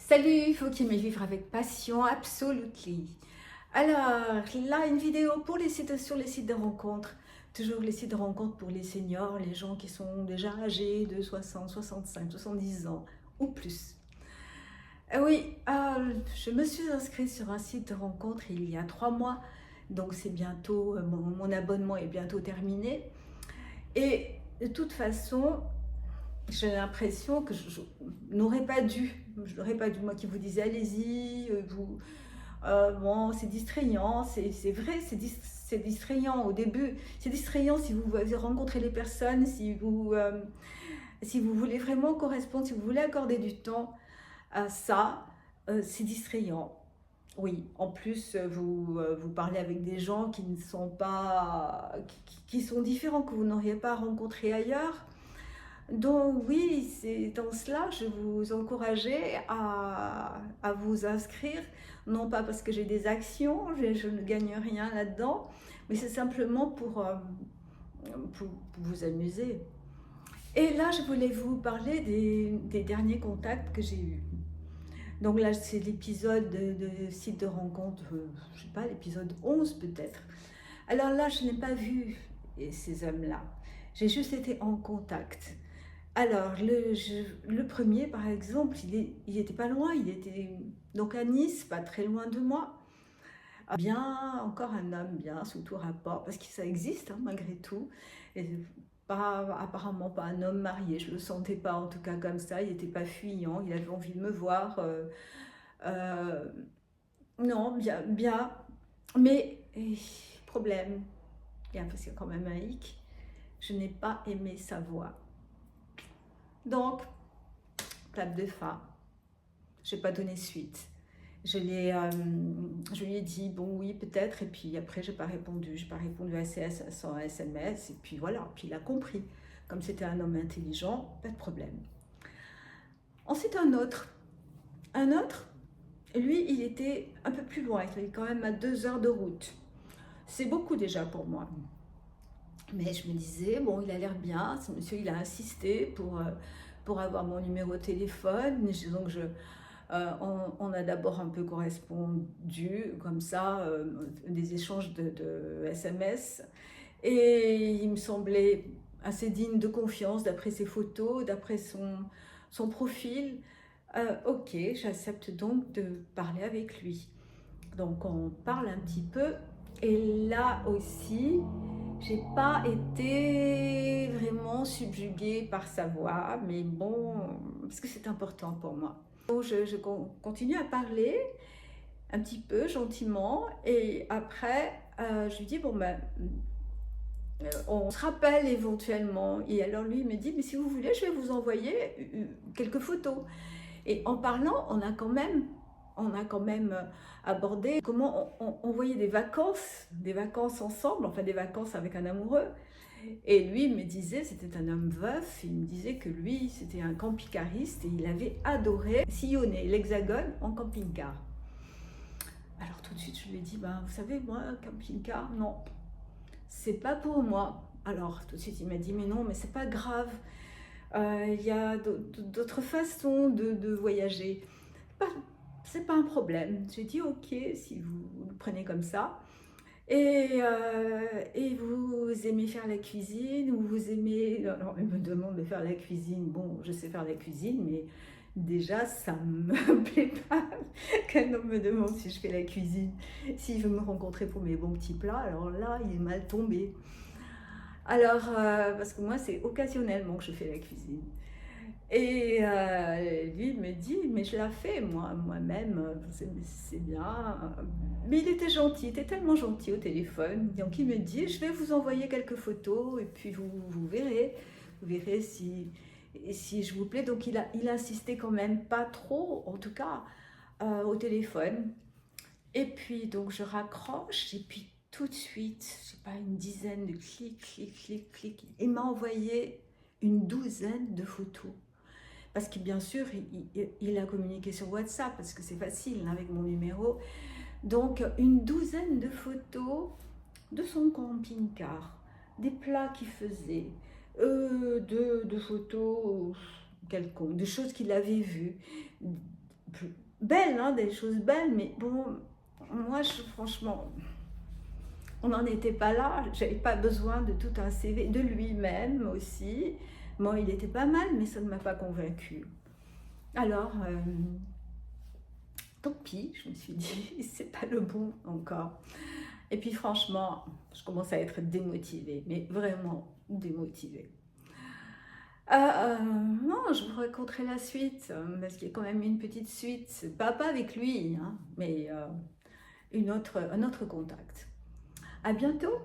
Salut, faut qu'il aimait vivre avec passion, absolutely. Alors, là, une vidéo pour les sites, sur les sites de rencontres. Toujours les sites de rencontres pour les seniors, les gens qui sont déjà âgés de 60, 65, 70 ans ou plus. Oui, je me suis inscrite sur un site de rencontre il y a 3 mois, donc c'est bientôt, mon abonnement est bientôt terminé. Et de toute façon, j'ai l'impression que je n'aurais pas dû. Je n'aurais pas dû, moi qui vous disais allez-y, bon, c'est distrayant, c'est vrai, c'est distrayant au début. C'est distrayant si vous rencontrez les personnes, si vous voulez vraiment correspondre, si vous voulez accorder du temps à ça, c'est distrayant. Oui, en plus, vous parlez avec des gens qui ne sont pas, qui sont différents, que vous n'auriez pas rencontrés ailleurs. Donc oui, c'est dans cela, je vous encourageais à vous inscrire, non pas parce que j'ai des actions, je ne gagne rien là-dedans, mais c'est simplement pour vous amuser. Et là, je voulais vous parler des derniers contacts que j'ai eus. Donc là, c'est l'épisode de site de rencontre, je sais pas, l'épisode 11 peut-être. Alors là, je n'ai pas vu ces hommes-là, j'ai juste été en contact. Alors, le premier, par exemple, il était pas loin, il était donc à Nice, pas très loin de moi. Bien, encore un homme bien, sous tout rapport, parce que ça existe hein, malgré tout. Et apparemment pas un homme marié, je le sentais pas en tout cas comme ça, il n'était pas fuyant, il avait envie de me voir. Euh, non, bien, bien, mais problème, parce qu'il y a quand même un hic, je n'ai pas aimé sa voix. Donc, clap de fin. Je n'ai pas donné suite. Je lui ai dit bon oui peut-être et puis après j'ai pas répondu à son SMS et puis voilà, puis il a compris. Comme c'était un homme intelligent, pas de problème. Ensuite un autre, lui il était un peu plus loin, il était quand même à 2 heures de route. C'est beaucoup déjà pour moi. Mais je me disais, bon, il a l'air bien, ce monsieur, il a insisté pour avoir mon numéro de téléphone. Donc, on a d'abord un peu correspondu, comme ça, des échanges de SMS. Et il me semblait assez digne de confiance d'après ses photos, d'après son profil. Ok, j'accepte donc de parler avec lui. Donc on parle un petit peu. Et là aussi, j'ai pas été vraiment subjuguée par sa voix, mais bon, parce que c'est important pour moi. Donc je continue à parler un petit peu gentiment et après je lui dis bon ben on se rappelle éventuellement et alors lui il me dit mais si vous voulez je vais vous envoyer quelques photos et en parlant on a quand même abordé comment on voyait des vacances ensemble, enfin des vacances avec un amoureux. Et lui, il me disait, c'était un homme veuf, il me disait que lui, c'était un camping-cariste et il avait adoré sillonner l'Hexagone en camping-car. Alors tout de suite, je lui ai dit, ben, vous savez, moi, camping-car, non, c'est pas pour moi. Alors tout de suite, il m'a dit, mais non, mais c'est pas grave, il y a d'autres façons de voyager. C'est pas un problème. J'ai dit, ok, si vous le prenez comme ça. Et vous aimez faire la cuisine ou vous aimez... Alors, il me demande de faire la cuisine. Bon, je sais faire la cuisine, mais déjà, ça me plaît pas qu'un homme me demande si je fais la cuisine. S'il veut me rencontrer pour mes bons petits plats, alors là, il est mal tombé. Alors, parce que moi, c'est occasionnellement que je fais la cuisine. Et lui il me dit, mais je la fais moi-même, c'est bien. Mais il était gentil, il était tellement gentil au téléphone. Donc il me dit, je vais vous envoyer quelques photos et puis vous verrez si je vous plais. Donc il insistait quand même pas trop, en tout cas au téléphone. Et puis donc je raccroche et puis tout de suite, je sais pas, une dizaine de clics, clics, clics, clics. Il m'a envoyé une douzaine de photos. Parce que bien sûr, il a communiqué sur WhatsApp, parce que c'est facile hein, avec mon numéro. Donc, une douzaine de photos de son camping-car, des plats qu'il faisait, de photos quelconques, de choses qu'il avait vues, belles, hein, des choses belles, mais bon, moi, franchement, on n'en était pas là. J'avais pas besoin de tout un CV, de lui-même aussi. Bon, il était pas mal, mais ça ne m'a pas convaincue. Alors, tant pis, je me suis dit, c'est pas le bon encore. Et puis franchement, je commence à être démotivée, mais vraiment démotivée. Non, je vous raconterai la suite, parce qu'il y a quand même une petite suite, pas avec lui, hein, mais un autre contact. À bientôt!